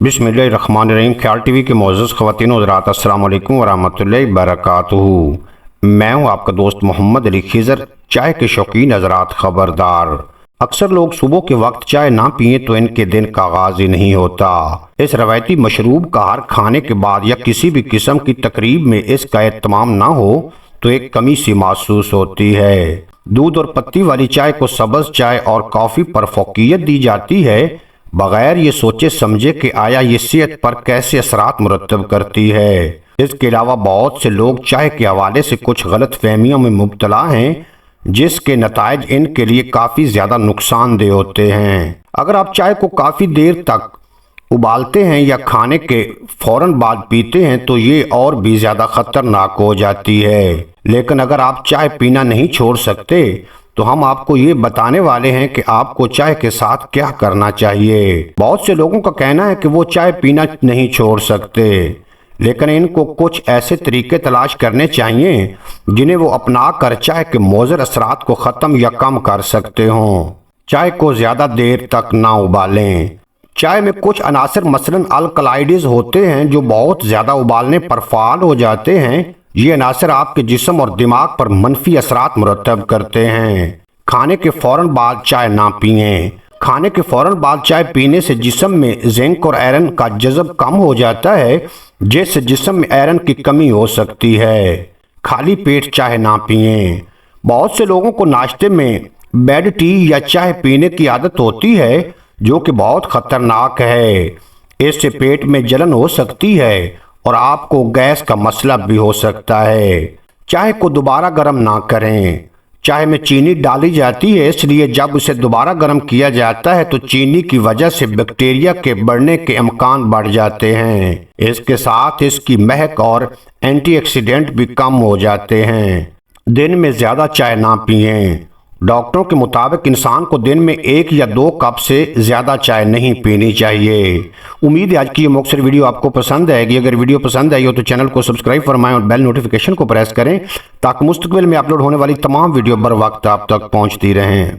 बिस्मिल्लाहिर्रहमानिर्रहीम। ख्याल टीवी के मोअज़्ज़ज़ ख़वातीन और हज़रात, अस्सलाम वालेकुम वरहमतुल्लाहि वबरकातुहू। मैं हूं आपका दोस्त मोहम्मद अली खिज़र। चाय के शौकीन हज़रात खबरदार, अक्सर लोग सुबह के वक्त चाय ना पिए तो इनके दिन का आगाज ही नहीं होता। इस रवायती मशरूब का हर खाने के बाद या किसी भी किस्म की तकरीब में इसका एहतमाम ना हो तो एक कमी सी महसूस होती है। दूध और पत्ती वाली चाय को सब्ज़ चाय और कॉफ़ी पर फौकियत दी जाती है, बगैर ये सोचे समझे कि आया ये सेहत पर कैसे असरात मुरतब करती है। इसके अलावा बहुत से लोग चाय के हवाले से कुछ गलत फहमियों में मुब्तला हैं, जिसके नताइज इनके लिए काफ़ी ज़्यादा नुकसानदेह होते हैं। अगर आप चाय को काफ़ी देर तक उबालते हैं या खाने के फौरन बाद पीते हैं तो ये और भी ज़्यादा ख़तरनाक हो जाती है। लेकिन अगर आप चाय पीना नहीं छोड़ सकते तो हम आपको ये बताने वाले हैं कि आपको चाय के साथ क्या करना चाहिए। बहुत से लोगों का कहना है कि वो चाय पीना नहीं छोड़ सकते, लेकिन इनको कुछ ऐसे तरीके तलाश करने चाहिए जिन्हें वो अपना कर चाय के मुज़र असरात को ख़त्म या कम कर सकते हों। चाय को ज़्यादा देर तक ना उबालें। चाय में कुछ अनासर मसलन अल्कलाइड्स होते हैं जो बहुत ज़्यादा उबालने पर फ़ाल हो जाते हैं। ये अनासर आपके जिस्म और दिमाग पर मनफी असरात मुरतब करते हैं। खाने के फौरन बाद चाय ना पिएं। खाने के फौरन बाद चाय पीने से जिस्म में जिंक और आयरन का जज़ब कम हो जाता है, जिससे जिस्म में आयरन की कमी हो सकती है। खाली पेट चाय ना पिएं। बहुत से लोगों को नाश्ते में बेड टी या चाय पीने की आदत होती है, जो कि बहुत ख़तरनाक है। इससे पेट में जलन हो सकती है और आपको गैस का मसला भी हो सकता है। चाय को दोबारा गर्म ना करें। चाय में चीनी डाली जाती है, इसलिए जब उसे दोबारा गर्म किया जाता है तो चीनी की वजह से बैक्टीरिया के बढ़ने के इम्कान बढ़ जाते हैं। इसके साथ इसकी महक और एंटीऑक्सीडेंट भी कम हो जाते हैं। दिन में ज़्यादा चाय ना पिएं। डॉक्टरों के मुताबिक इंसान को दिन में 1 या 2 कप से ज़्यादा चाय नहीं पीनी चाहिए। उम्मीद है आज की ये मुख्तसर वीडियो आपको पसंद आएगी। अगर वीडियो पसंद आई हो तो चैनल को सब्सक्राइब फरमाएं और बेल नोटिफिकेशन को प्रेस करें ताकि मुस्तकबिल में अपलोड होने वाली तमाम वीडियो बर वक्त आप तक पहुंचती रहें।